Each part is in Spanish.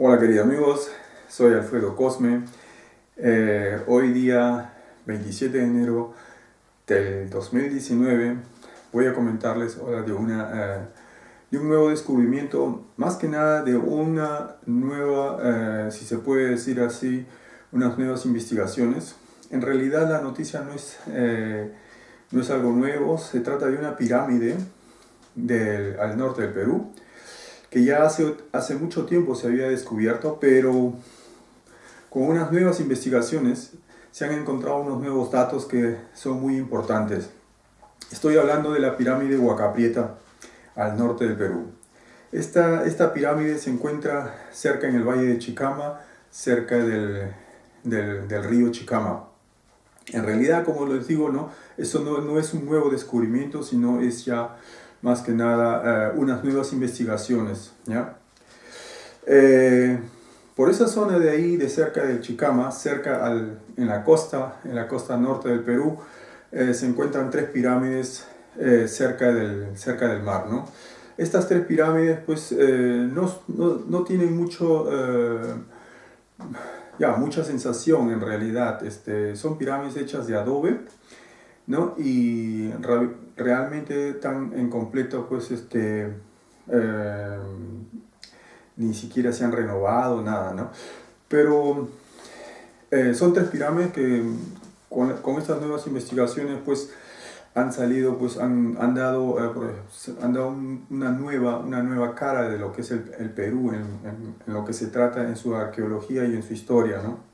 Hola queridos amigos, soy Alfredo Cosme. Hoy día 27 de enero del 2019 voy a comentarles ahora de un nuevo descubrimiento, más que nada de una nueva, si se puede decir así, unas nuevas investigaciones. En realidad la noticia no es algo nuevo, se trata de una pirámide al norte del Perú que ya hace mucho tiempo se había descubierto, pero con unas nuevas investigaciones se han encontrado unos nuevos datos que son muy importantes. Estoy hablando de la pirámide Huaca Prieta, al norte del Perú. Esta pirámide se encuentra cerca en el valle de Chicama, cerca del río Chicama. En realidad, como les digo, eso no es un nuevo descubrimiento, sino es ya más que nada unas nuevas investigaciones, ¿ya? Por esa zona de ahí, de cerca del Chicama, en la costa norte del Perú, se encuentran tres pirámides cerca del mar, ¿no? Estas tres pirámides pues no tienen mucha sensación en realidad. Son pirámides hechas de adobe, ¿no? Y realmente están en completo, pues, ni siquiera se han renovado, nada, ¿no? Pero son tres pirámides que con estas nuevas investigaciones, pues, han salido, pues, han dado una nueva cara de lo que es el Perú, en lo que se trata en su arqueología y en su historia, ¿no?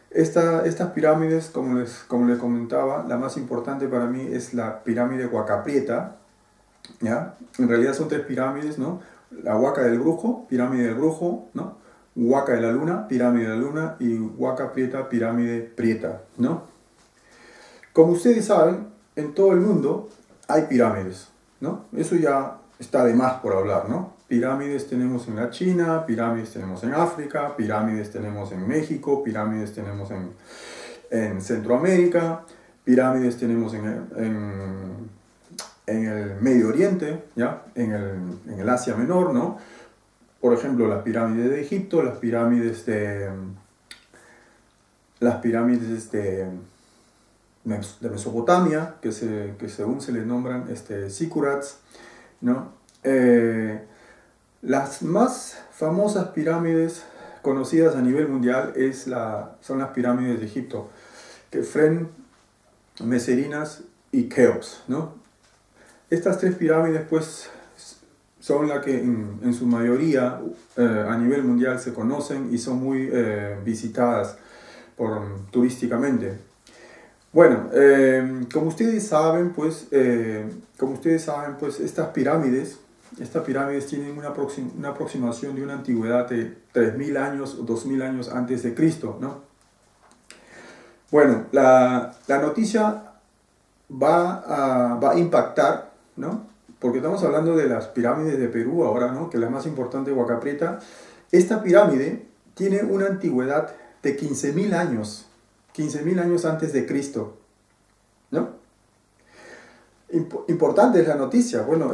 Estas pirámides, como les comentaba, la más importante para mí es la pirámide Huaca Prieta, ¿ya? En realidad son tres pirámides, ¿no? La Huaca del Brujo, pirámide del Brujo, ¿no? Huaca de la Luna, pirámide de la Luna, y Huaca Prieta, pirámide Prieta, ¿no? Como ustedes saben, en todo el mundo hay pirámides, ¿no? Eso ya está de más por hablar, ¿no? Pirámides tenemos en la China, pirámides tenemos en África, pirámides tenemos en México, pirámides tenemos en Centroamérica, pirámides tenemos en el Medio Oriente, ¿ya? En el Asia Menor, ¿no? Por ejemplo, las pirámides de Egipto, las pirámides de Mesopotamia, que según se les nombran zikkurats, ¿no? Las más famosas pirámides conocidas a nivel mundial son las pirámides de Egipto, Kefren, Meserinas y Keops, ¿no? Estas tres pirámides, pues, son las que en su mayoría a nivel mundial se conocen y son muy visitadas turísticamente. Bueno, como ustedes saben, pues, estas pirámides tienen una aproximación de una antigüedad de 3.000 años o 2.000 años antes de Cristo, ¿no? Bueno, la noticia va a impactar, ¿no? Porque estamos hablando de las pirámides de Perú ahora, ¿no? Que la más importante es Huaca Prieta. Esta pirámide tiene una antigüedad de 15.000 años. 15.000 años antes de Cristo, ¿no? Importante es la noticia, bueno,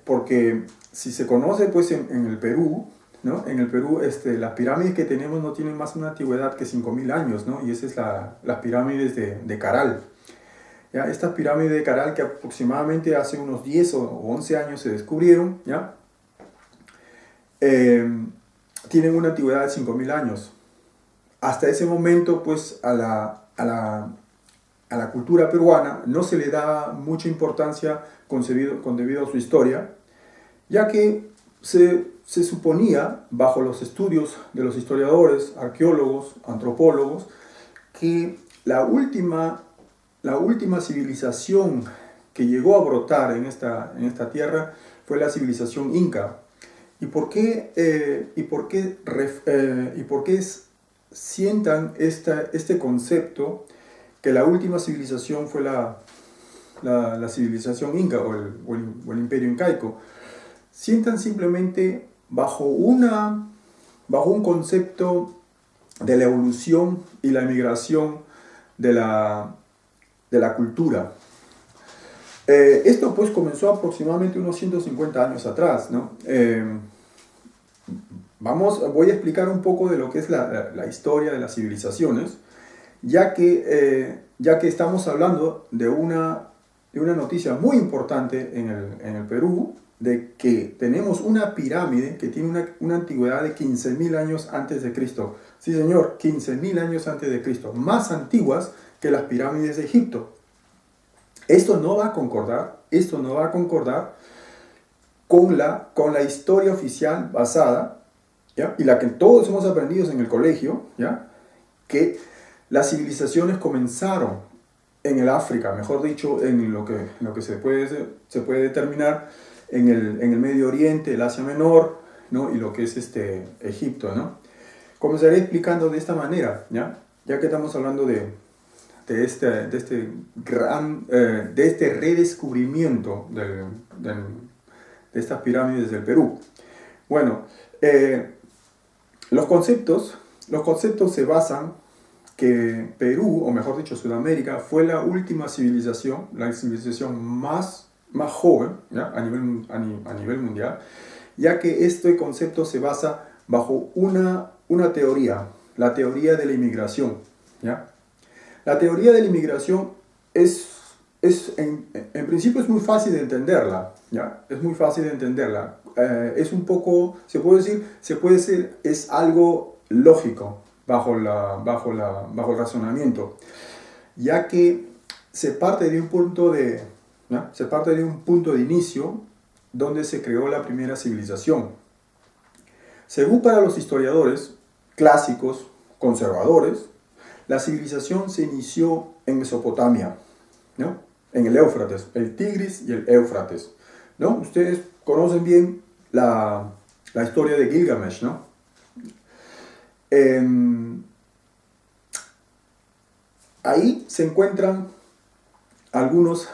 porque si se conoce, pues, en el Perú, ¿no? En el Perú, las pirámides que tenemos no tienen más una antigüedad que 5.000 años, ¿no? Y esas es las pirámides de Caral. ¿Ya? Estas pirámides de Caral, que aproximadamente hace unos 10 o 11 años se descubrieron, ¿ya? Tienen una antigüedad de 5.000 años. Hasta ese momento, pues, a la cultura peruana no se le da mucha importancia debido a su historia, ya que se suponía, bajo los estudios de los historiadores, arqueólogos, antropólogos, que la última civilización que llegó a brotar en esta tierra fue la civilización inca. ¿Y por qué sientan este concepto que la última civilización fue la civilización inca o el imperio incaico? Sientan simplemente bajo un concepto de la evolución y la migración de la cultura. Esto, pues, comenzó aproximadamente unos 150 años atrás, ¿no? voy a explicar un poco de lo que es la historia de las civilizaciones, ya que estamos hablando de una noticia muy importante en el Perú, de que tenemos una pirámide que tiene una antigüedad de 15.000 años antes de Cristo. Sí, señor, 15.000 años antes de Cristo, más antiguas que las pirámides de Egipto. Esto no va a concordar con la historia oficial basada, ¿ya? Y la que todos hemos aprendido en el colegio, ¿ya? Que las civilizaciones comenzaron en el África, mejor dicho, en lo que se puede determinar en el Medio Oriente, el Asia Menor, ¿no? Y lo que es Egipto, ¿no? Comenzaré explicando de esta manera, ya que estamos hablando de este redescubrimiento de estas pirámides del Perú. Bueno, los conceptos se basan que Perú, o mejor dicho Sudamérica, fue la última civilización, la civilización más joven, ¿ya? A nivel mundial, ya que este concepto se basa bajo una teoría, la teoría de la inmigración, ¿ya? La teoría de la inmigración en principio es muy fácil de entenderla, ¿ya? Es muy fácil de entenderla. Es un poco, se puede decir, es algo lógico bajo el razonamiento, ya que se parte de un punto de inicio donde se creó la primera civilización. Según para los historiadores clásicos, conservadores, la civilización se inició en Mesopotamia, ¿no? En el Éufrates, el Tigris y el Éufrates, ¿no? Ustedes conocen bien la historia de Gilgamesh, ¿no? Ahí se encuentran algunos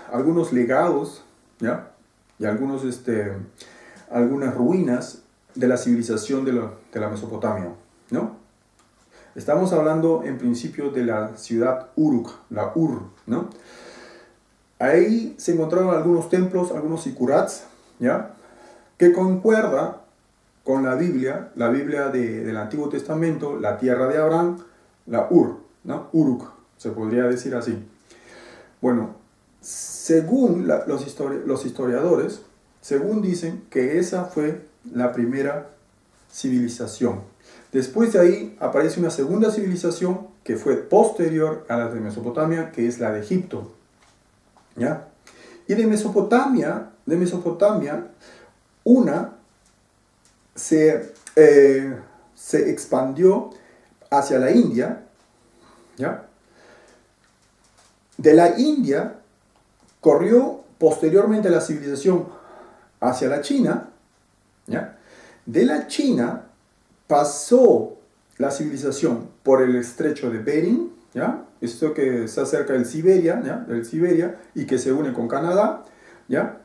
legados, ¿ya? Y algunas ruinas de la civilización de la Mesopotamia, ¿no? Estamos hablando en principio de la ciudad Uruk, la Ur, ¿no? Ahí se encontraron algunos templos, algunos zikurats, ¿ya? Que concuerda con la Biblia del Antiguo Testamento, la tierra de Abraham, la Ur, ¿no? Uruk, se podría decir así. Bueno, según los historiadores, según dicen que esa fue la primera civilización. Después de ahí aparece una segunda civilización que fue posterior a la de Mesopotamia, que es la de Egipto, ¿ya? Y de Mesopotamia, una se expandió hacia la India, ¿ya? De la India corrió posteriormente la civilización hacia la China, ¿ya? De la China pasó la civilización por el estrecho de Bering, ¿ya? Esto que está cerca del Siberia, ¿ya? Del Siberia, y que se une con Canadá, ¿ya?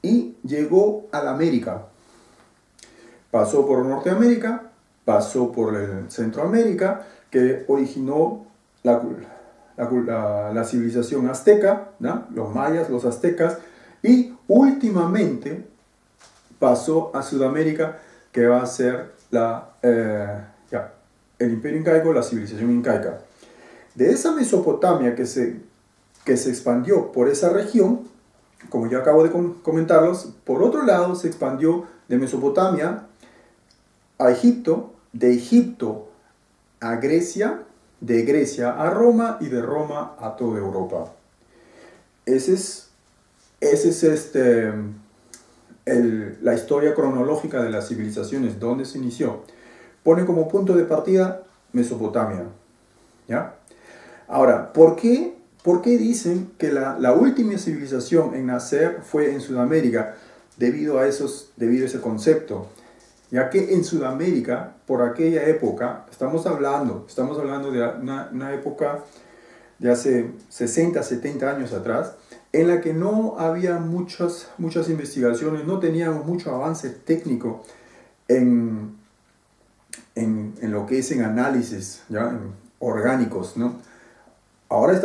Y llegó a la América. Pasó por Norteamérica, pasó por Centroamérica, que originó la civilización azteca, ¿no? Los mayas, los aztecas, y últimamente pasó a Sudamérica, que va a ser el imperio incaico, la civilización incaica. De esa Mesopotamia que se expandió por esa región, como ya acabo de comentarlos, por otro lado se expandió de Mesopotamia a Egipto, de Egipto a Grecia, de Grecia a Roma y de Roma a toda Europa. Ese es la historia cronológica de las civilizaciones, donde se inició. Pone como punto de partida Mesopotamia, ¿ya? Ahora, ¿por qué dicen que la última civilización en nacer fue en Sudamérica? Debido a ese concepto. Ya que en Sudamérica, por aquella época, estamos hablando de una época de hace 60, 70 años atrás, en la que no había muchas investigaciones, no teníamos mucho avance técnico en lo que es en análisis, ¿ya? En orgánicos, ¿no? Ahora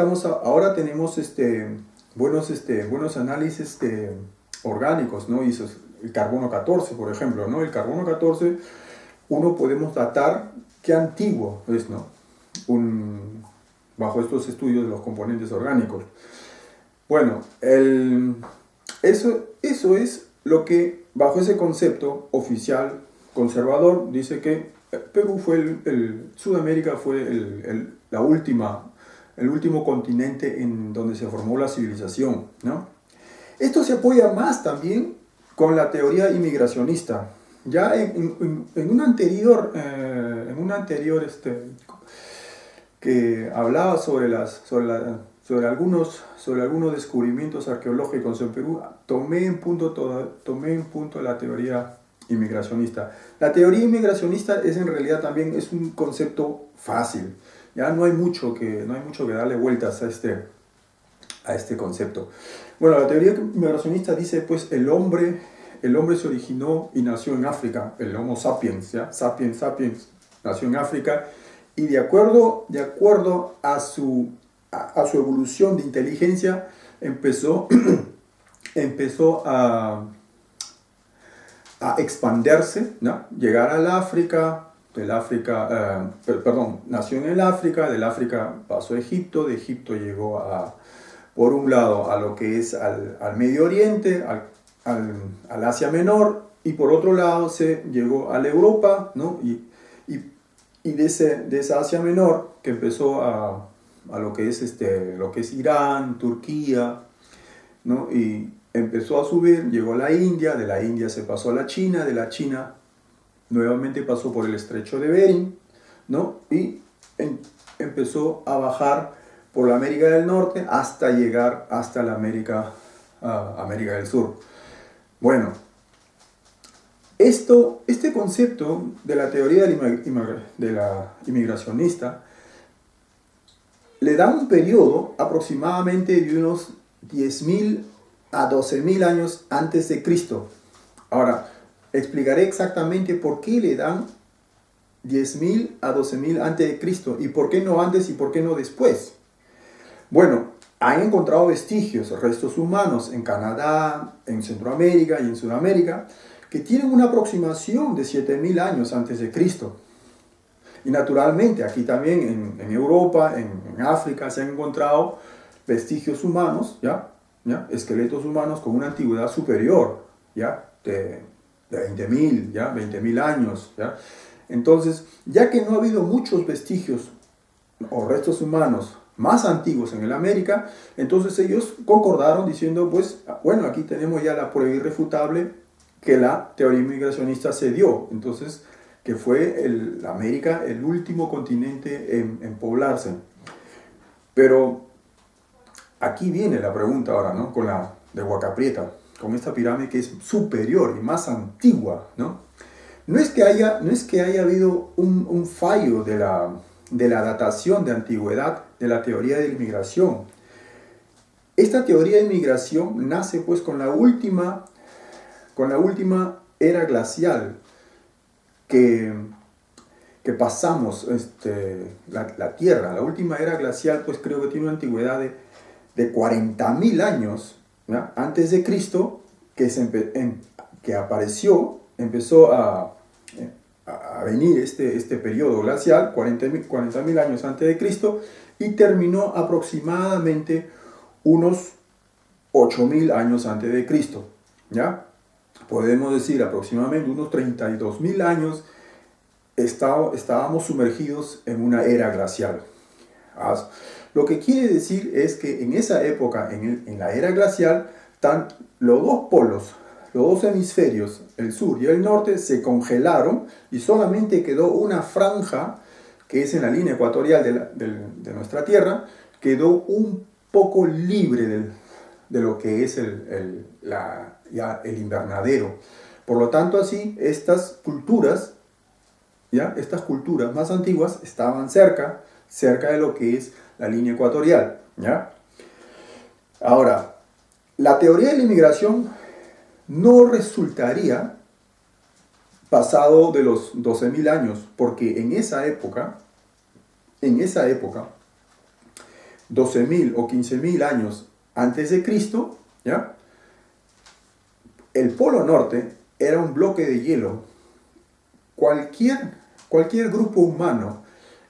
tenemos buenos análisis orgánicos, ¿no? Y el carbono 14, por ejemplo, ¿no? El carbono 14 uno podemos datar qué antiguo es, ¿no? Bajo estos estudios de los componentes orgánicos. Bueno, eso es lo que, bajo ese concepto oficial conservador, dice que Perú fue Sudamérica fue el último continente en donde se formó la civilización, ¿no? Esto se apoya más también con la teoría inmigracionista. Ya en un anterior que hablaba sobre algunos descubrimientos arqueológicos en Perú, tomé en punto la teoría inmigracionista. La teoría inmigracionista es en realidad también es un concepto fácil. Ya no hay mucho que darle vueltas a este concepto. Bueno, la teoría inmigracionista dice, pues, el hombre se originó y nació en África, el Homo sapiens, ¿ya? Sapiens nació en África, y de acuerdo a su evolución de inteligencia, empezó a expandirse, ¿no? Llegar al África, nació en el África, del África pasó a Egipto, de Egipto llegó por un lado a lo que es al Medio Oriente, al Asia Menor, y por otro lado se llegó a la Europa, ¿no? Y de esa Asia Menor que empezó a lo que es Irán, Turquía, ¿no? Y empezó a subir, llegó a la India, de la India se pasó a la China, de la China nuevamente pasó por el estrecho de Bering, ¿no? Y empezó a bajar por la América del Norte hasta llegar hasta la América del Sur. Bueno, este concepto de la teoría de la inmigracionista le da un periodo aproximadamente de unos 10.000 a 12.000 años antes de Cristo. Ahora, explicaré exactamente por qué le dan 10.000 a 12.000 antes de Cristo y por qué no antes y por qué no después. Bueno, han encontrado vestigios, restos humanos en Canadá, en Centroamérica y en Sudamérica que tienen una aproximación de 7.000 años antes de Cristo. Y naturalmente aquí también en Europa, en África se han encontrado vestigios humanos, ¿ya? Esqueletos humanos con una antigüedad superior, ¿ya? De 20.000, ¿ya? 20.000 años, ¿ya? Entonces, ya que no ha habido muchos vestigios o restos humanos más antiguos en el América, entonces ellos concordaron diciendo, pues, bueno, aquí tenemos ya la prueba irrefutable que la teoría inmigracionista se dio. Entonces, que fue América el último continente en poblarse. Pero aquí viene la pregunta ahora, ¿no? Con la de Huaca Prieta, con esta pirámide que es superior y más antigua, ¿no? No es que haya habido un fallo de la datación de antigüedad de la teoría de la inmigración. Esta teoría de inmigración nace pues con la última era glacial que pasamos la Tierra. La última era glacial pues creo que tiene una antigüedad de 40.000 años, ¿ya? Antes de Cristo, que empezó a venir este periodo glacial, 40.000 años antes de Cristo, y terminó aproximadamente unos 8.000 años antes de Cristo, ¿ya? Podemos decir aproximadamente unos 32.000 años estábamos sumergidos en una era glacial. Lo que quiere decir es que en esa época, en la era glacial, los dos polos, los dos hemisferios, el sur y el norte, se congelaron y solamente quedó una franja, que es en la línea ecuatorial de nuestra Tierra, quedó un poco libre de lo que es el invernadero. Por lo tanto, así, estas culturas más antiguas estaban cerca de lo que es la línea ecuatorial, ¿ya? Ahora, la teoría de la inmigración no resultaría pasado de los 12.000 años, porque en esa época, 12.000 o 15.000 años antes de Cristo, ¿ya? El Polo Norte era un bloque de hielo cualquier grupo humano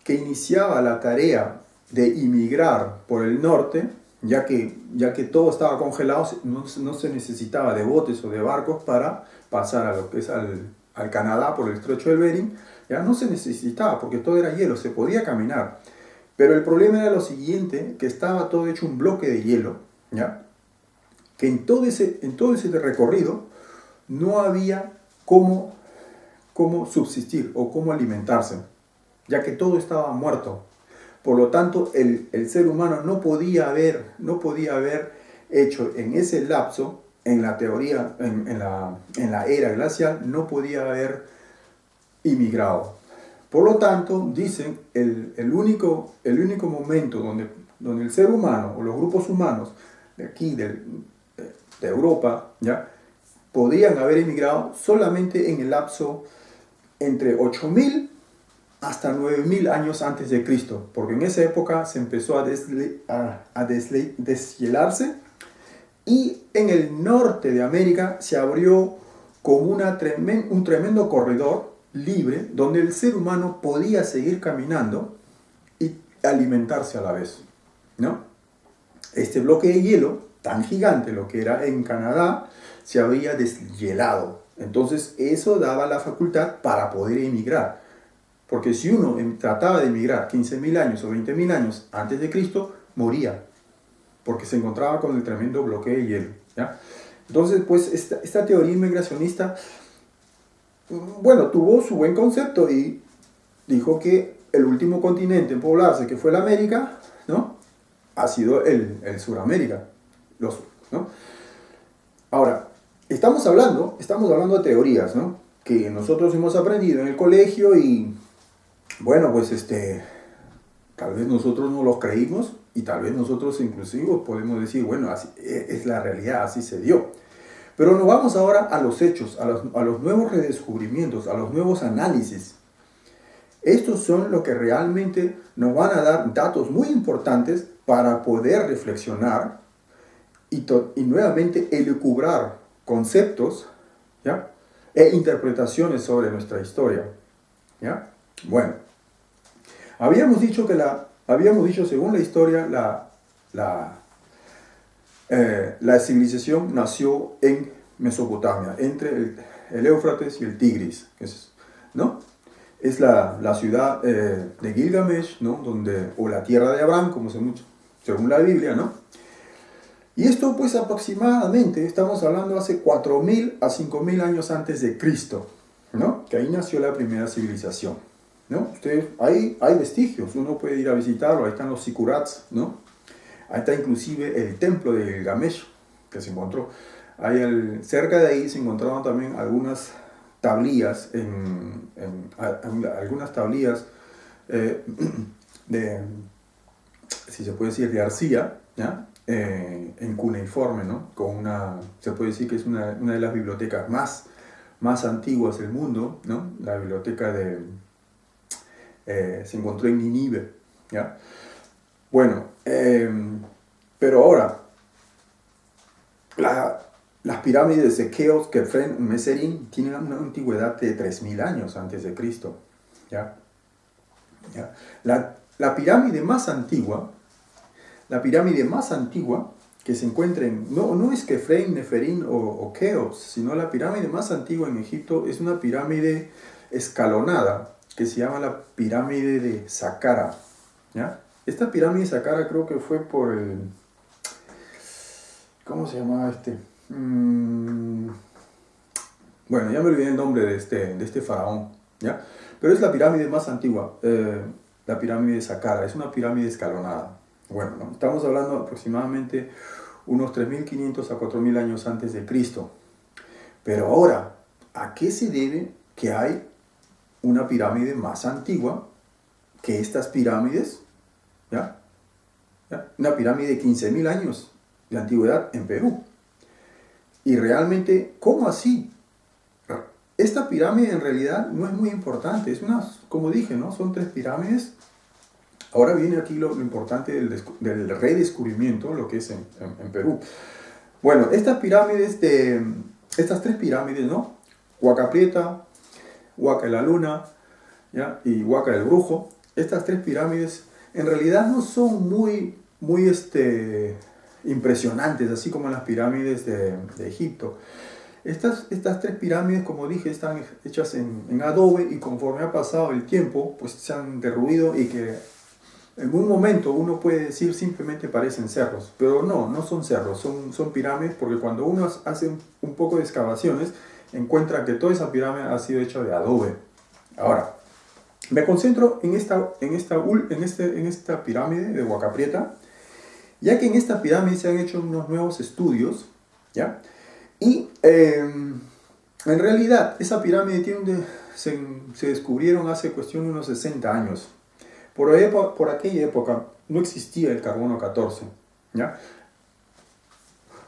que iniciaba la tarea de inmigrar por el norte, ya que todo estaba congelado, no se necesitaba de botes o de barcos para pasar a lo que es al Canadá por el estrecho de Bering, ya no se necesitaba porque todo era hielo, se podía caminar. Pero el problema era lo siguiente, que estaba todo hecho un bloque de hielo, ¿ya? Que en todo ese recorrido no había cómo subsistir o cómo alimentarse, ya que todo estaba muerto. Por lo tanto, el ser humano no podía haber hecho en ese lapso, en la teoría, en la era glacial, no podía haber inmigrado. Por lo tanto, dicen, el único momento donde el ser humano o los grupos humanos de aquí, de Europa, ¿ya?, podrían haber emigrado solamente en el lapso entre 8.000 hasta 9.000 años antes de Cristo, porque en esa época se empezó a deshielarse y en el norte de América se abrió como un tremendo corredor libre donde el ser humano podía seguir caminando y alimentarse a la vez, ¿no? Este bloque de hielo, tan gigante lo que era en Canadá, se había deshielado. Entonces eso daba la facultad para poder emigrar. Porque si uno trataba de emigrar 15.000 años o 20.000 años antes de Cristo, moría. Porque se encontraba con el tremendo bloque de hielo, ¿ya? Entonces, pues, esta teoría inmigracionista, bueno, tuvo su buen concepto y dijo que el último continente en poblarse, que fue la América, ¿no?, ha sido el Suramérica, ¿no? Ahora, estamos hablando de teorías, ¿no?, que nosotros hemos aprendido en el colegio y, bueno, pues tal vez nosotros no los creímos y tal vez nosotros inclusive podemos decir, bueno, así es la realidad, así se dio. Pero nos vamos ahora a los hechos, a los nuevos redescubrimientos, a los nuevos análisis. Estos son lo que realmente nos van a dar datos muy importantes para poder reflexionar y nuevamente elucubrar conceptos, ¿ya?, e interpretaciones sobre nuestra historia, ¿ya? Bueno, habíamos dicho según la historia, la civilización nació en Mesopotamia, entre el Éufrates y el Tigris, ¿no? Es la ciudad de Gilgamesh, ¿no?, o la tierra de Abraham, según la Biblia, ¿no? Y esto, pues, aproximadamente, estamos hablando hace 4.000 a 5.000 años antes de Cristo, ¿no?, que ahí nació la primera civilización, ¿no? Hay vestigios, uno puede ir a visitarlo, ahí están los zikkurats, ¿no? Ahí está inclusive el templo de Gilgamesh que se encontró. Cerca de ahí se encontraron también algunas tablillas, si se puede decir, de arcilla, ¿ya?, en cuneiforme, ¿no? Se puede decir que es una de las bibliotecas más antiguas del mundo, ¿no? La biblioteca se encontró en Nínive, ¿ya? Bueno, pero ahora, las pirámides de Keops, Kefren, Meserín tienen una antigüedad de 3.000 años antes de Cristo, ¿ya? ¿Ya? La pirámide más antigua que se encuentra no es Kefren, Neferín o Keops, sino la pirámide más antigua en Egipto es una pirámide escalonada que se llama la pirámide de Saqqara, ¿ya? Esta pirámide de Saqqara creo que fue por ¿cómo se llamaba bueno, ya me olvidé el nombre de este faraón, ¿ya? Pero es la pirámide más antigua, la pirámide de Saqqara, es una pirámide escalonada. Bueno, ¿no? Estamos hablando aproximadamente unos 3.500 a 4.000 años antes de Cristo. Pero ahora, ¿a qué se debe que hay una pirámide más antigua que estas pirámides? ¿Ya? Una pirámide de 15.000 años de antigüedad en Perú. Y realmente, ¿cómo así? Esta pirámide en realidad no es muy importante. Como dije, ¿no?, son 3 pirámides. Ahora viene aquí lo importante del redescubrimiento, lo que es en Perú. Bueno, estas 3 pirámides, ¿no?, Huaca Prieta, Huaca de la Luna, ¿ya? Y Huaca del Brujo. Estas tres pirámides en realidad no son muy impresionantes, así como las pirámides de Egipto. Estas tres pirámides, como dije, están hechas en adobe y conforme ha pasado el tiempo, pues se han derruido y que en un momento uno puede decir simplemente parecen cerros, pero no son cerros, son pirámides porque cuando uno hace un poco de excavaciones encuentra que toda esa pirámide ha sido hecha de adobe. Ahora, me concentro en esta pirámide de Huaca Prieta, ya que en esta pirámide se han hecho unos nuevos estudios, ¿ya? Y en realidad esa pirámide se descubrieron hace cuestión de unos 60 años. Por aquella época no existía el carbono 14, ¿ya?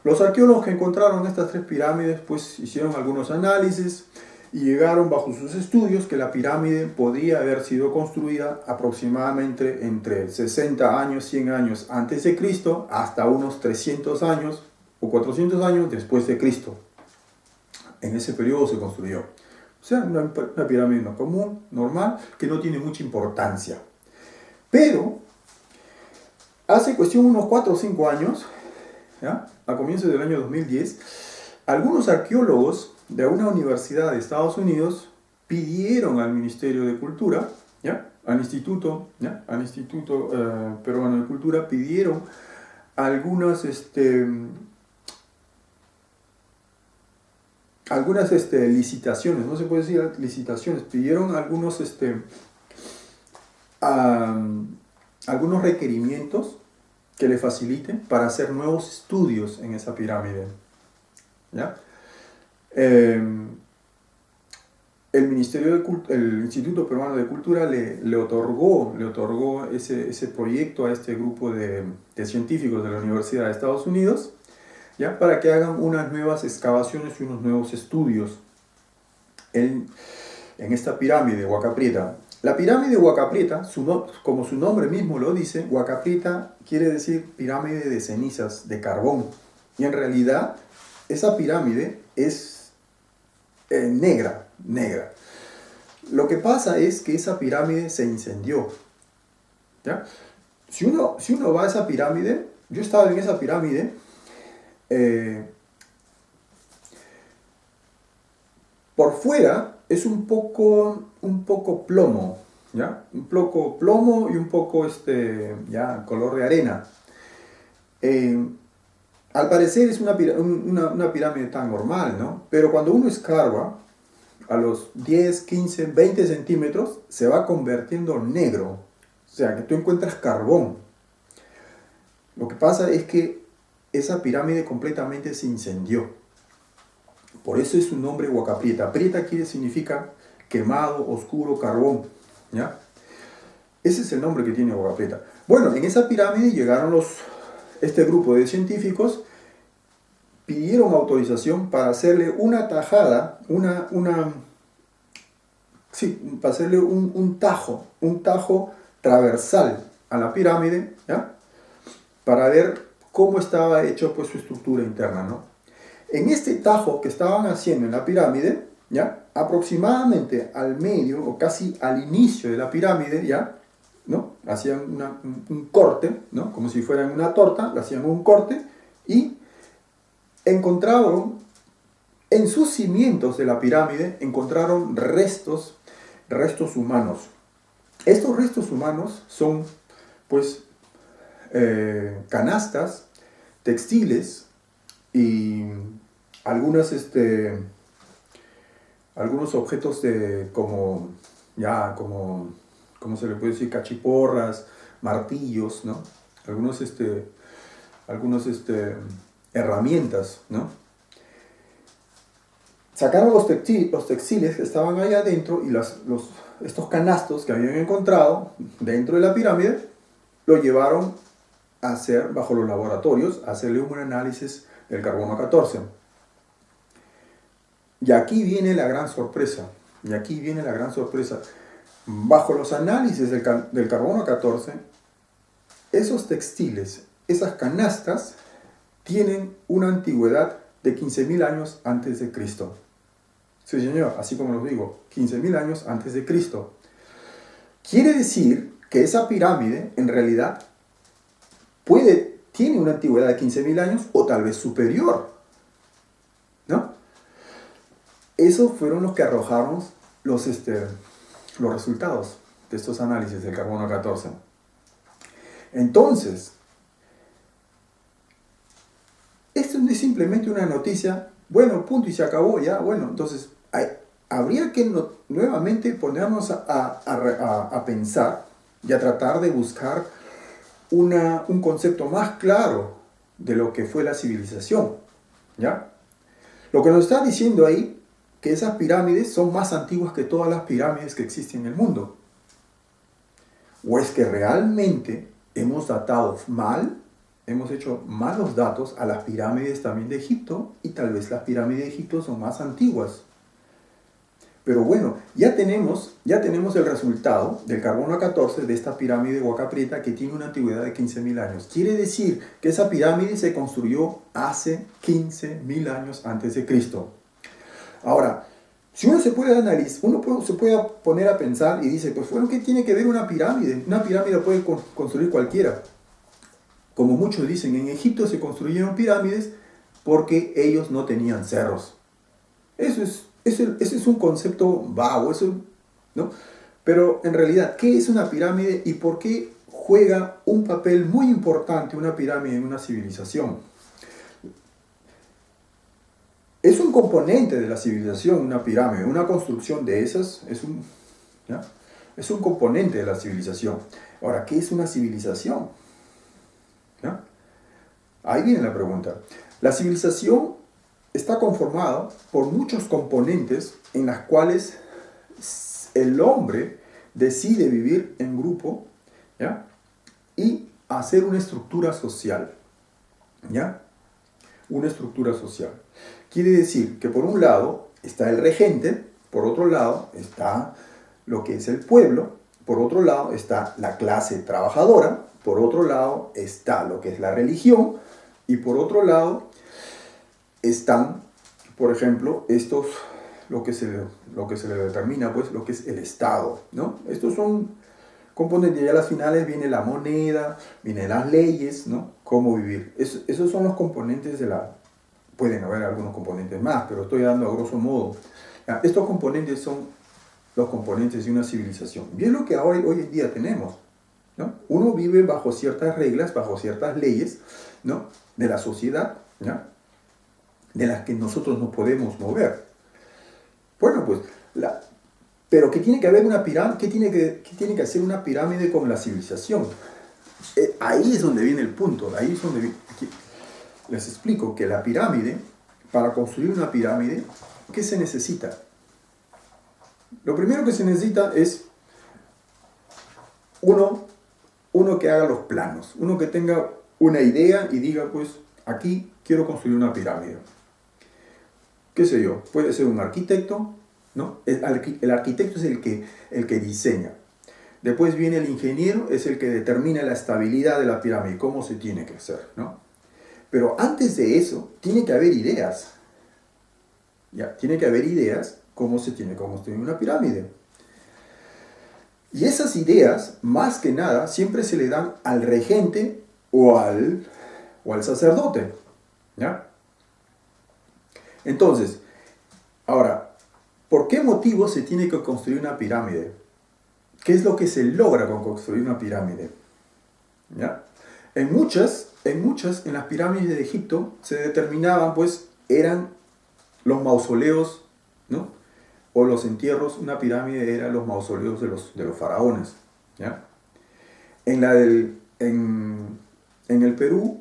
Los arqueólogos que encontraron estas tres pirámides pues hicieron algunos análisis y llegaron bajo sus estudios que la pirámide podría haber sido construida aproximadamente entre 60 años, 100 años antes de Cristo hasta unos 300 años o 400 años después de Cristo. En ese periodo se construyó. O sea, una pirámide no común, normal, que no tiene mucha importancia. Pero, hace cuestión unos 4 o 5 años, ¿ya? A comienzos del año 2010, algunos arqueólogos de una universidad de Estados Unidos pidieron al Ministerio de Cultura, ¿ya? Al Instituto Peruano de Cultura, pidieron algunas licitaciones, no se puede decir licitaciones, pidieron algunos requerimientos que le faciliten para hacer nuevos estudios en esa pirámide, ¿ya? El Instituto Peruano de Cultura le otorgó ese proyecto a este grupo de científicos de la Universidad de Estados Unidos, ¿ya? Para que hagan unas nuevas excavaciones y unos nuevos estudios en esta pirámide de Huaca Prieta. La pirámide de Huaca Prieta, como su nombre mismo lo dice, Huaca Prieta quiere decir pirámide de cenizas, de carbón. Y en realidad esa pirámide es negra. Lo que pasa es que esa pirámide se incendió, ¿ya? Si uno va a esa pirámide, yo estaba en esa pirámide, por fuera es un poco plomo, ¿ya? Un poco plomo y un poco ya color de arena. Al parecer es una pirámide tan normal, ¿no? Pero cuando uno escarba, a los 10, 15, 20 centímetros, se va convirtiendo negro. O sea, que tú encuentras carbón. Lo que pasa es que esa pirámide completamente se incendió. Por eso es su nombre Huaca Prieta. Prieta significa quemado, oscuro, carbón, ¿ya? Ese es el nombre que tiene Huaca Prieta. Bueno, en esa pirámide llegaron este grupo de científicos, pidieron autorización para hacerle una tajada, para hacerle un tajo transversal a la pirámide, ¿ya? Para ver cómo estaba hecho pues su estructura interna, ¿no? En este tajo que estaban haciendo en la pirámide, ¿ya? Aproximadamente al medio o casi al inicio de la pirámide, ¿ya? ¿No? Hacían un corte, ¿no? Como si fuera una torta, le hacían un corte y encontraron en sus cimientos de la pirámide, encontraron restos humanos. Estos restos humanos son pues canastas, textiles y algunos objetos como ¿cómo se le puede decir? Cachiporras, martillos, ¿no? Algunos herramientas, ¿no? Sacaron los textiles que estaban ahí adentro y estos canastos que habían encontrado dentro de la pirámide, lo llevaron a hacer bajo los laboratorios, a hacerle un análisis del carbono 14. Y aquí viene la gran sorpresa. Bajo los análisis del carbono 14, esos textiles, esas canastas, tienen una antigüedad de 15.000 años antes de Cristo. Sí, señor, así como los digo, 15.000 años antes de Cristo. Quiere decir que esa pirámide, en realidad, tiene una antigüedad de 15.000 años o tal vez superior, ¿no? Esos fueron los que arrojaron los resultados de estos análisis del carbono 14. Entonces, esto no es simplemente una noticia, bueno, punto y se acabó, ya, bueno, entonces habría que nuevamente ponernos a pensar y a tratar de buscar un concepto más claro de lo que fue la civilización, ¿ya? Lo que nos está diciendo ahí, que esas pirámides son más antiguas que todas las pirámides que existen en el mundo. ¿O es que realmente hemos datado mal, hemos hecho malos datos a las pirámides también de Egipto, y tal vez las pirámides de Egipto son más antiguas? Pero bueno, ya tenemos el resultado del carbono 14 de esta pirámide de Huaca Prieta, que tiene una antigüedad de 15.000 años. Quiere decir que esa pirámide se construyó hace 15.000 años antes de Cristo. Ahora, si uno se puede analizar, se puede poner a pensar y dice, pues bueno, ¿qué tiene que ver una pirámide? Una pirámide la puede construir cualquiera. Como muchos dicen, en Egipto se construyeron pirámides porque ellos no tenían cerros. Ese es un concepto vago, ¿no? Pero en realidad, ¿qué es una pirámide y por qué juega un papel muy importante una pirámide en una civilización? Es un componente de la civilización, una pirámide, una construcción de esas, es un componente de la civilización. Ahora, ¿qué es una civilización? ¿Ya? Ahí viene la pregunta. La civilización está conformada por muchos componentes en las cuales el hombre decide vivir en grupo, ¿ya? Y hacer una estructura social, ¿ya? Una estructura social. Quiere decir que por un lado está el regente, por otro lado está lo que es el pueblo, por otro lado está la clase trabajadora, por otro lado está lo que es la religión, y por otro lado están, por ejemplo, lo que se le determina, pues, lo que es el Estado, ¿no? Estos son componentes, ya a las finales viene la moneda, vienen las leyes, ¿no? Cómo vivir. Esos son los componentes pueden haber algunos componentes más, pero estoy dando a grosso modo. Estos componentes son los componentes de una civilización. Y es lo que hoy en día tenemos, ¿no? Uno vive bajo ciertas reglas, bajo ciertas leyes, ¿no? De la sociedad, ¿no? De las que nosotros nos podemos mover. Bueno, pues, pero ¿qué tiene que haber una pirámide? ¿Qué tiene que hacer una pirámide con la civilización? Ahí es donde viene el punto, ahí es donde les explico que la pirámide, para construir una pirámide, ¿qué se necesita? Lo primero que se necesita es uno que haga los planos, uno que tenga una idea y diga, pues, aquí quiero construir una pirámide. ¿Qué sé yo? Puede ser un arquitecto, ¿no? El arquitecto es el que diseña. Después viene el ingeniero, es el que determina la estabilidad de la pirámide, cómo se tiene que hacer, ¿no? Pero antes de eso, tiene que haber ideas. Ya, tiene que haber ideas cómo se tiene que construir una pirámide. Y esas ideas, más que nada, siempre se le dan al regente o al sacerdote, ¿ya? Entonces, ahora, ¿por qué motivo se tiene que construir una pirámide? ¿Qué es lo que se logra con construir una pirámide? ¿Ya? En las pirámides de Egipto se determinaban, pues, eran los mausoleos, ¿no? O los entierros. Una pirámide eran los mausoleos de los faraones, ¿ya? En el Perú,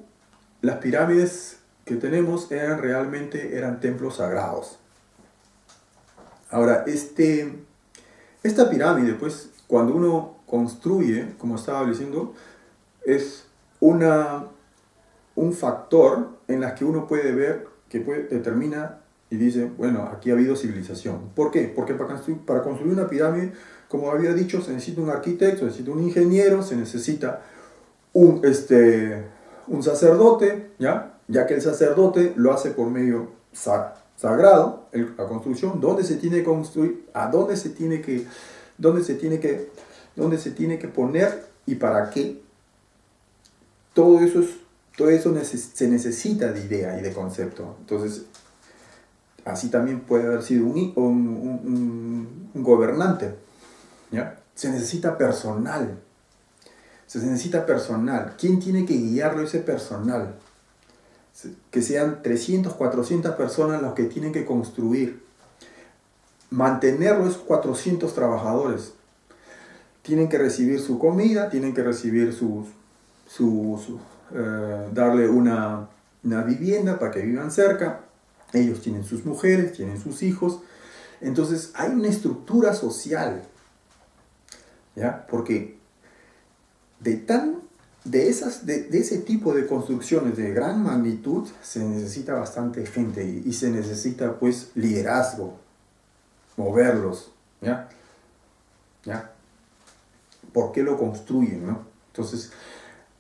las pirámides que tenemos eran templos sagrados. Ahora, esta pirámide, pues, cuando uno construye, como estaba diciendo, es un factor en el que uno puede ver que determina y dice, bueno, aquí ha habido civilización. ¿Por qué? Porque para construir una pirámide, como había dicho, se necesita un arquitecto, se necesita un ingeniero, se necesita un sacerdote, ¿ya? Ya que el sacerdote lo hace por medio sagrado, la construcción, dónde se tiene que construir, a dónde se tiene que, dónde se tiene que, dónde se tiene que poner y para qué. Todo eso se necesita de idea y de concepto. Entonces, así también puede haber sido un gobernante, ¿ya? Se necesita personal. Se necesita personal. ¿Quién tiene que guiarlo ese personal? Que sean 300, 400 personas los que tienen que construir. Mantenerlo esos 400 trabajadores. Tienen que recibir su comida, tienen que recibir darle una vivienda para que vivan cerca. Ellos tienen sus mujeres, tienen sus hijos. Entonces hay una estructura social, ¿ya? Porque de ese tipo de construcciones de gran magnitud se necesita bastante gente y se necesita pues liderazgo, moverlos, ¿ya? ¿Ya? ¿Por qué lo construyen, no? Entonces,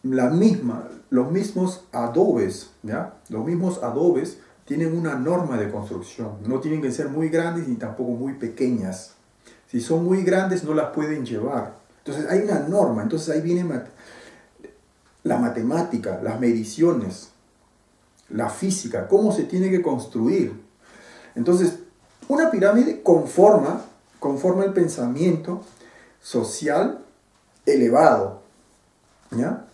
los mismos adobes, ¿ya? Los mismos adobes tienen una norma de construcción. No tienen que ser muy grandes ni tampoco muy pequeñas. Si son muy grandes no las pueden llevar. Entonces hay una norma. Entonces ahí viene la matemática, las mediciones, la física, cómo se tiene que construir. Entonces, una pirámide conforma el pensamiento social elevado, ¿ya?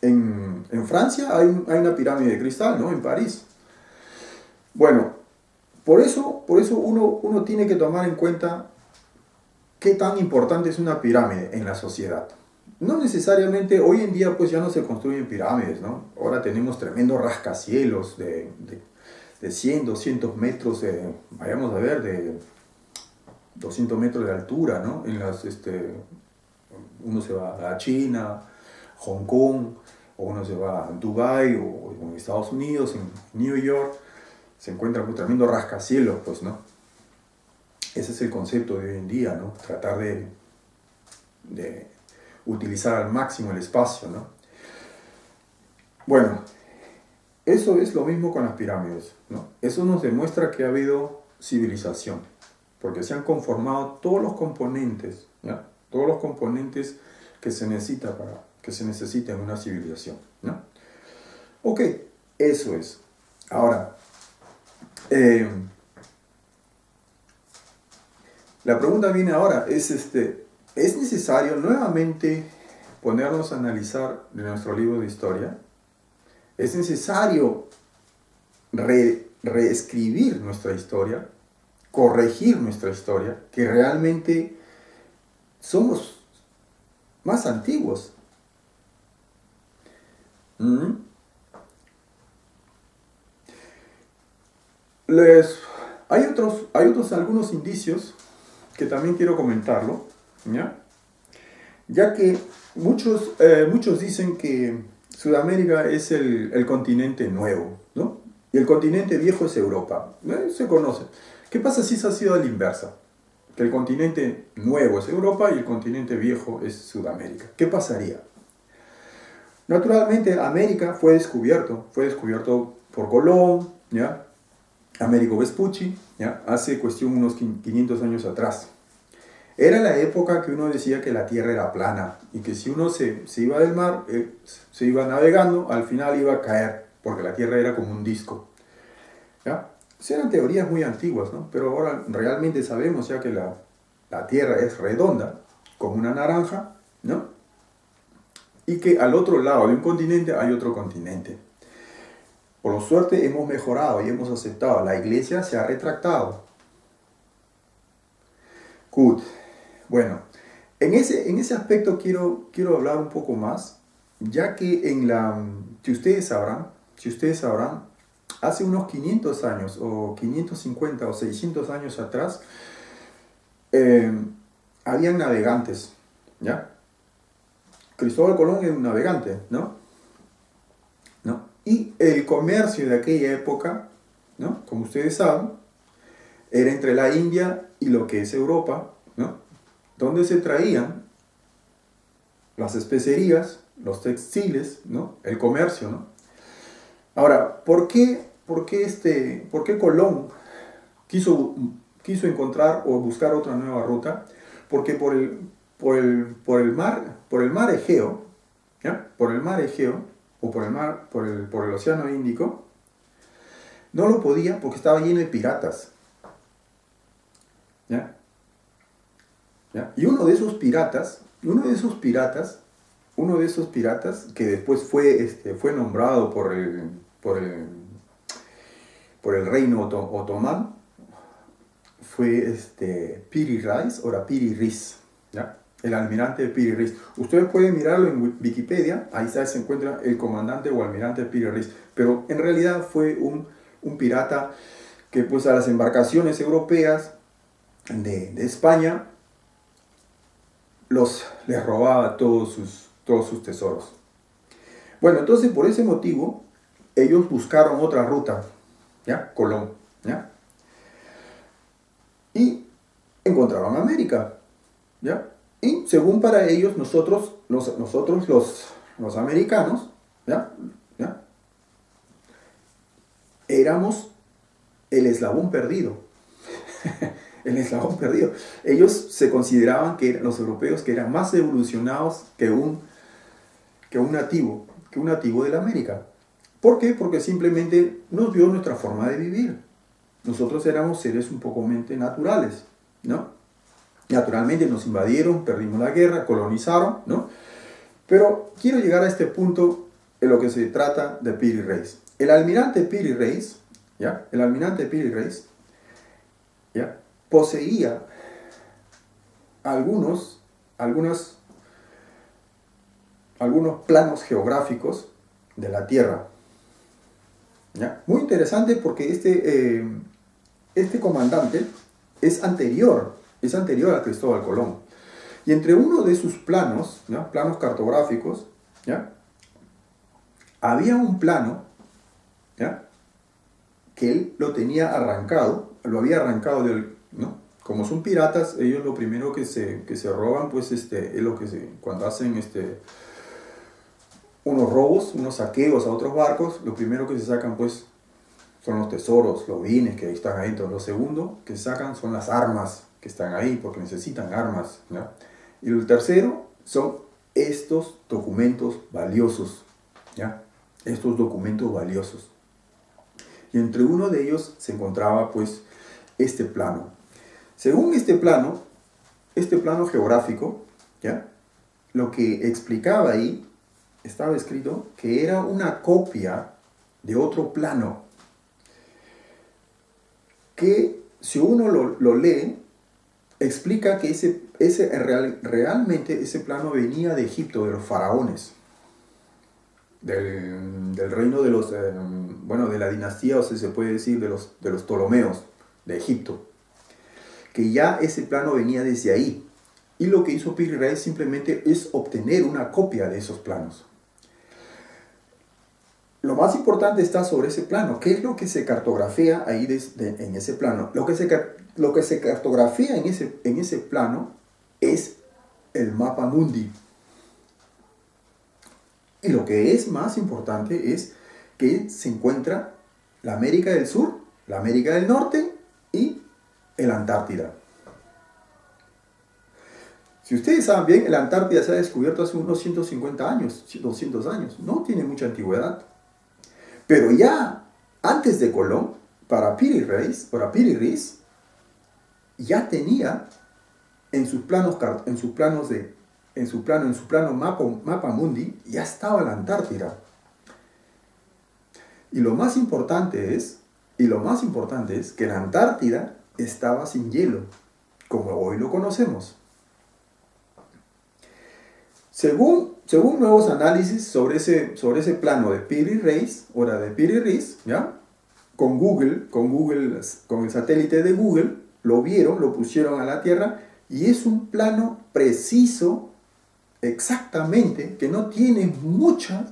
En Francia hay una pirámide de cristal, ¿no? En París. Bueno, por eso uno tiene que tomar en cuenta qué tan importante es una pirámide en la sociedad. No necesariamente, hoy en día pues ya no se construyen pirámides, ¿no? Ahora tenemos tremendos rascacielos de 100, 200 metros, vayamos a ver, de 200 metros de altura, ¿no? Uno se va a China, Hong Kong, o uno se va a Dubái, o en Estados Unidos, en New York, se encuentra un tremendo rascacielos, pues, ¿no? Ese es el concepto de hoy en día, ¿no? Tratar de utilizar al máximo el espacio, ¿no? Bueno, eso es lo mismo con las pirámides, ¿no? Eso nos demuestra que ha habido civilización, porque se han conformado todos los componentes, ¿ya? Todos los componentes que se necesita en una civilización, ¿no? Ok, eso es. Ahora, la pregunta viene ahora, ¿es necesario nuevamente ponernos a analizar de nuestro libro de historia? ¿Es necesario reescribir nuestra historia, corregir nuestra historia, que realmente somos más antiguos? Hay algunos indicios que también quiero comentarlo, ¿ya? Ya que muchos dicen que Sudamérica es el continente nuevo, ¿no? Y el continente viejo es Europa. Se conoce. ¿Qué pasa si eso ha sido a la inversa? Que el continente nuevo es Europa y el continente viejo es Sudamérica. ¿Qué pasaría? Naturalmente, América fue descubierto por Colón, ¿ya? Américo Vespucci, ¿ya? Hace cuestión unos 500 años atrás. Era la época que uno decía que la Tierra era plana y que si uno se iba del mar, se iba navegando, al final iba a caer, porque la Tierra era como un disco, ¿ya? Eran teorías muy antiguas, ¿no? Pero ahora realmente sabemos ya que la Tierra es redonda, como una naranja, ¿no? Y que al otro lado de un continente hay otro continente. Por suerte hemos mejorado y hemos aceptado. La iglesia se ha retractado. Good. Bueno, en ese aspecto quiero hablar un poco más, ya que si ustedes sabrán, hace unos 500 años, o 550 o 600 años atrás, habían navegantes, ¿ya? Cristóbal Colón era un navegante, ¿no? Y el comercio de aquella época, ¿no? Como ustedes saben, era entre la India y lo que es Europa, ¿no? Donde se traían las especerías, los textiles, ¿no? El comercio, ¿no? Ahora, ¿por qué por qué Colón quiso encontrar o buscar otra nueva ruta? Porque por el mar Egeo, ¿ya? Por el mar Egeo, o por el Océano Índico, no lo podía porque estaba lleno de piratas. ¿Ya? ¿Ya? Y uno de esos piratas, que después fue nombrado por el reino otomán, fue Piri Reis, o Piri Reis, ¿ya? El almirante de Piri Reis. Ustedes pueden mirarlo en Wikipedia, ahí se encuentra el comandante o almirante de Piri Reis, pero en realidad fue un pirata que pues a las embarcaciones europeas de España les robaba todos sus tesoros. Bueno, entonces por ese motivo ellos buscaron otra ruta, ¿ya? Colón, ¿ya? Y encontraron América, ¿ya? Y según para ellos, nosotros los americanos, ¿ya? ¿Ya? Éramos el eslabón perdido. El eslabón perdido. Ellos se consideraban los europeos que eran más evolucionados que un nativo de la América. ¿Por qué? Porque simplemente nos vio nuestra forma de vivir. Nosotros éramos seres un poco naturales, ¿no? Naturalmente nos invadieron, perdimos la guerra, colonizaron, ¿no? Pero quiero llegar a este punto en lo que se trata de Piri Reis. El almirante Piri Reis, ¿ya? El almirante Piri Reis, ¿ya? Poseía algunos planos geográficos de la Tierra. ¿Ya? Muy interesante porque este comandante es anterior a Cristóbal Colón. Y entre uno de sus planos, ¿ya? Planos cartográficos, ¿ya? Había un plano, ¿ya? Que él lo había arrancado ¿no? Como son piratas, ellos lo primero que se roban, pues es lo que cuando hacen unos robos, unos saqueos a otros barcos, lo primero que se sacan pues son los tesoros, los bienes que están ahí. Entonces, lo segundo que se sacan son las armas que están ahí, porque necesitan armas, ¿no? Y el tercero son estos documentos valiosos, ¿ya? Estos documentos valiosos. Y entre uno de ellos se encontraba pues este plano. Según este plano geográfico, ¿ya? Lo que explicaba ahí, estaba escrito que era una copia de otro plano, que si uno lo lee, explica que realmente ese plano venía de Egipto, de los faraones, del reino de la dinastía, o sea, se puede decir, de los Ptolomeos, de Egipto, que ya ese plano venía desde ahí. Y lo que hizo Piri Reis simplemente es obtener una copia de esos planos. Lo más importante está sobre ese plano. ¿Qué es lo que se cartografía ahí en ese plano? Lo que se cartografía en ese plano es el mapa mundi. Y lo que es más importante es que se encuentra la América del Sur, la América del Norte y el Antártida. Si ustedes saben bien, la Antártida se ha descubierto hace unos 150 años, 200 años. No tiene mucha antigüedad. Pero ya antes de Colón, para Piri Reis, ya tenía en su plano mapa mundi, ya estaba la Antártida. Y lo más importante es que la Antártida estaba sin hielo, como hoy lo conocemos. Según nuevos análisis sobre ese plano de Piri Reis, ¿ya? Con el satélite de Google, lo vieron, lo pusieron a la Tierra, y es un plano preciso, exactamente, que no tiene mucha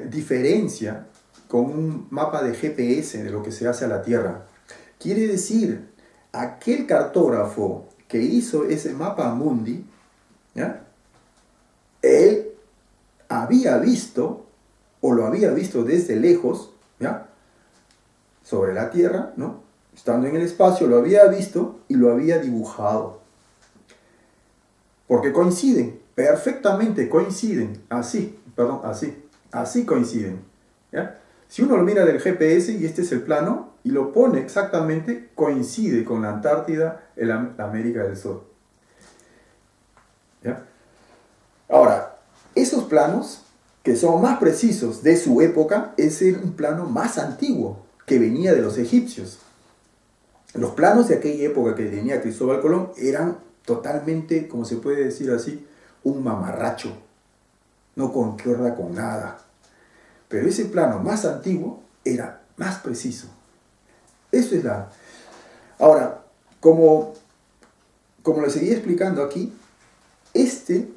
diferencia con un mapa de GPS de lo que se hace a la Tierra. Quiere decir, aquel cartógrafo que hizo ese mapa mundi, ¿ya? Él había visto o lo había visto desde lejos, ¿ya? Sobre la Tierra, ¿no? Estando en el espacio, lo había visto y lo había dibujado. Porque coinciden, perfectamente coinciden, así coinciden, ¿ya? Si uno lo mira del GPS y este es el plano y lo pone exactamente, coincide con la Antártida en la América del Sur, ¿ya? Ahora, esos planos que son más precisos de su época es un plano más antiguo que venía de los egipcios. Los planos de aquella época que tenía Cristóbal Colón eran totalmente, como se puede decir así, un mamarracho. No concuerda con nada. Pero ese plano más antiguo era más preciso. Eso es la... Ahora, como les seguía explicando aquí, este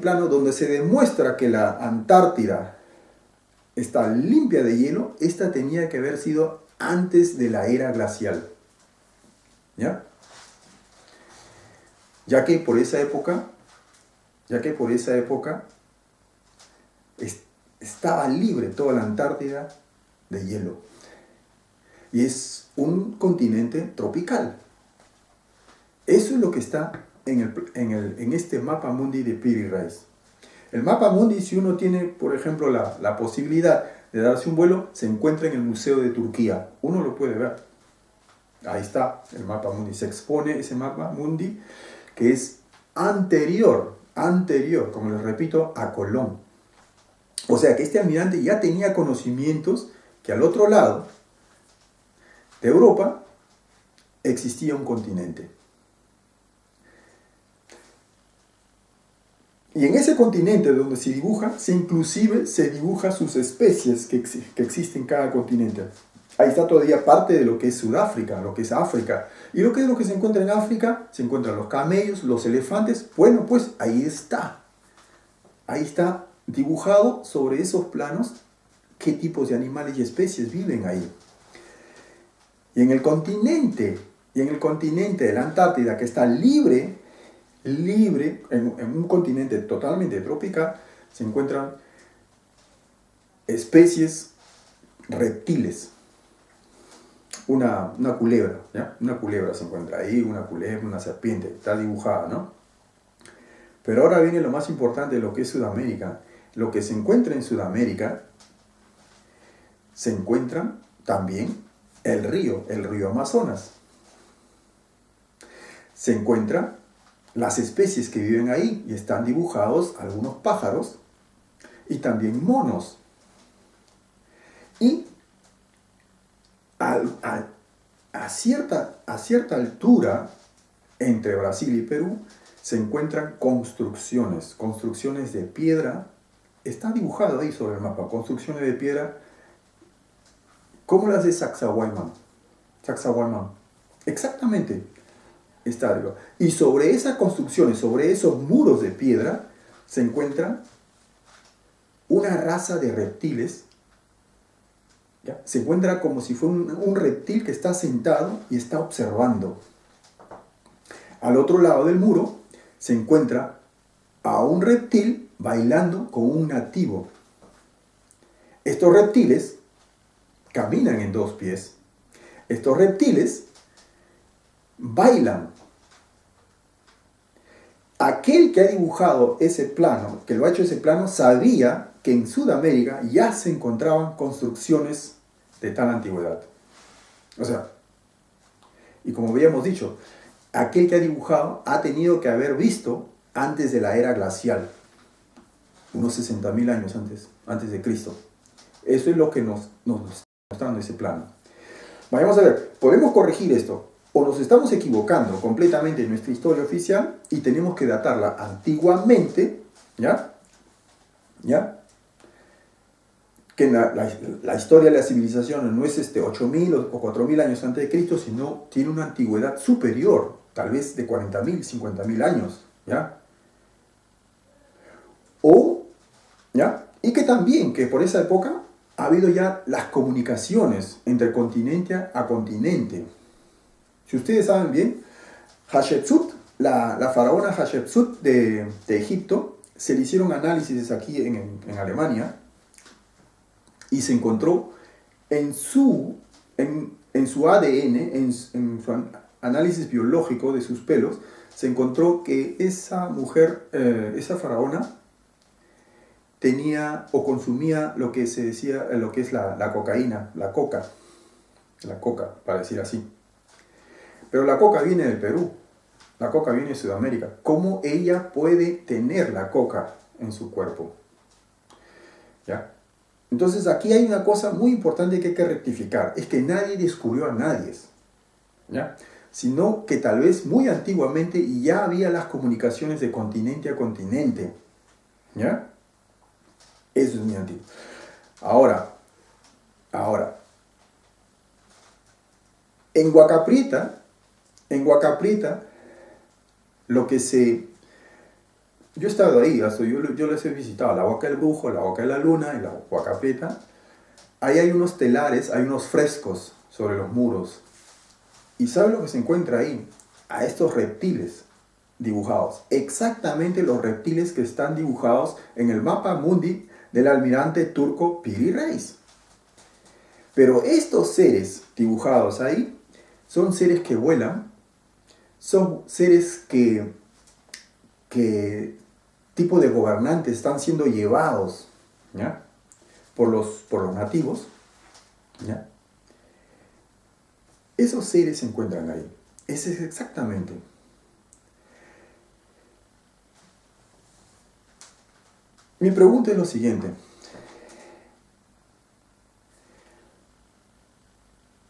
plano donde se demuestra que la Antártida está limpia de hielo, esta tenía que haber sido antes de la era glacial. ¿Ya? Ya que por esa época estaba libre toda la Antártida de hielo. Y es un continente tropical. Eso es lo que está en este mapa mundi de Piri Reis. El mapa mundi, si uno tiene, por ejemplo, la posibilidad de darse un vuelo, se encuentra en el Museo de Turquía. Uno lo puede ver. Ahí está el mapa mundi. Se expone ese mapa mundi que es anterior, como les repito, a Colón. O sea que este almirante ya tenía conocimientos que al otro lado de Europa existía un continente. Y en ese continente donde se dibuja, inclusive se dibuja sus especies que existen en cada continente. Ahí está todavía parte de lo que es Sudáfrica, lo que es África. ¿Y lo que es lo que se encuentra en África? Se encuentran los camellos, los elefantes. Bueno, pues ahí está. Ahí está dibujado sobre esos planos qué tipos de animales y especies viven ahí. Y en el continente de la Antártida, que está libre, en un continente totalmente tropical, se encuentran especies reptiles. Una culebra, ¿ya? Una culebra se encuentra ahí, una culebra, una serpiente, está dibujada, ¿no? Pero ahora viene lo más importante de lo que es Sudamérica. Lo que se encuentra en Sudamérica, se encuentra también el río Amazonas. Se encuentran las especies que viven ahí y están dibujados algunos pájaros y también monos. Y a cierta altura entre Brasil y Perú se encuentran construcciones de piedra. Está dibujado ahí sobre el mapa, construcciones de piedra como las de Sacsayhuamán. Exactamente. Está dibujado. Y sobre esas construcciones, sobre esos muros de piedra, se encuentra una raza de reptiles. ¿Ya? Se encuentra como si fuera un reptil que está sentado y está observando. Al otro lado del muro se encuentra a un reptil bailando con un nativo. Estos reptiles caminan en dos pies. Estos reptiles bailan. Aquel que ha dibujado ese plano, que lo ha hecho ese plano, sabía que en Sudamérica ya se encontraban construcciones de tal antigüedad. O sea, y como habíamos dicho, aquel que ha dibujado ha tenido que haber visto antes de la era glacial, unos 60.000 años antes de Cristo. Eso es lo que nos está mostrando ese plano. Vamos a ver, podemos corregir esto, o nos estamos equivocando completamente en nuestra historia oficial y tenemos que datarla antiguamente, ¿ya? Que la historia de la civilización no es 8.000 o 4.000 años antes de Cristo, sino tiene una antigüedad superior, tal vez de 40.000, 50.000 años, ¿ya? Y que también, que por esa época ha habido ya las comunicaciones entre continente a continente. Si ustedes saben bien, Hatshepsut, la faraona Hatshepsut de Egipto, se le hicieron análisis aquí en Alemania, y se encontró en su ADN, en su análisis biológico de sus pelos, se encontró que esa mujer, esa faraona, tenía o consumía lo que se decía, lo que es la cocaína, la coca, para decir así. Pero la coca viene del Perú, la coca viene de Sudamérica. ¿Cómo ella puede tener la coca en su cuerpo? ¿Ya? Entonces aquí hay una cosa muy importante que hay que rectificar, es que nadie descubrió a nadie, ¿ya? Sino que tal vez muy antiguamente ya había las comunicaciones de continente a continente, ¿ya? Eso es muy antiguo. Ahora, en Huaca Prieta, lo que se... Yo he estado ahí, yo les he visitado, la Huaca del Brujo, la Huaca de la Luna y la Huaca Prieta. Ahí hay unos telares, hay unos frescos sobre los muros. ¿Y sabe lo que se encuentra ahí? A estos reptiles dibujados. Exactamente los reptiles que están dibujados en el mapa mundi del almirante turco Piri Reis. Pero estos seres dibujados ahí son seres que vuelan, son seres que tipo de gobernantes están siendo llevados, ¿ya? por los nativos, ¿ya? Esos seres se encuentran ahí. Ese es exactamente. Mi pregunta es lo siguiente.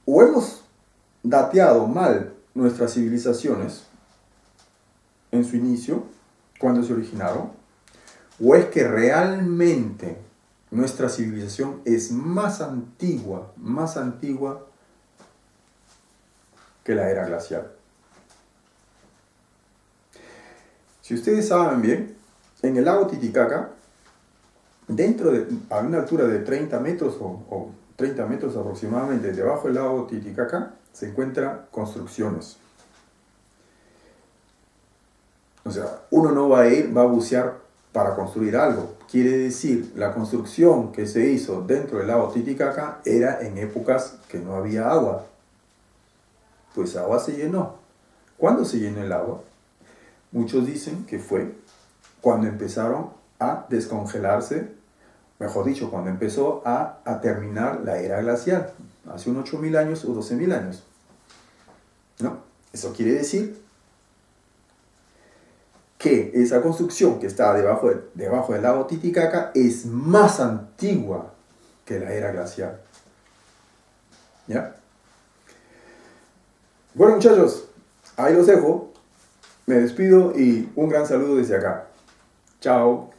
O hemos dateado mal nuestras civilizaciones en su inicio, cuando se originaron, o es que realmente nuestra civilización es más antigua que la era glacial. Si ustedes saben bien, en el lago Titicaca, a una altura de 30 metros o 30 metros aproximadamente debajo del lago Titicaca, se encuentran construcciones. O sea, uno no va a bucear para construir algo. Quiere decir, la construcción que se hizo dentro del lago Titicaca era en épocas que no había agua. Pues agua se llenó. ¿Cuándo se llenó el agua? Muchos dicen que fue cuando empezaron a descongelarse, mejor dicho, cuando empezó a terminar la era glacial, hace unos 8.000 años o 12.000 años. ¿No? Eso quiere decir que esa construcción que está debajo del lago Titicaca es más antigua que la era glacial. ¿Ya? Bueno, muchachos, ahí los dejo. Me despido y un gran saludo desde acá. Chao.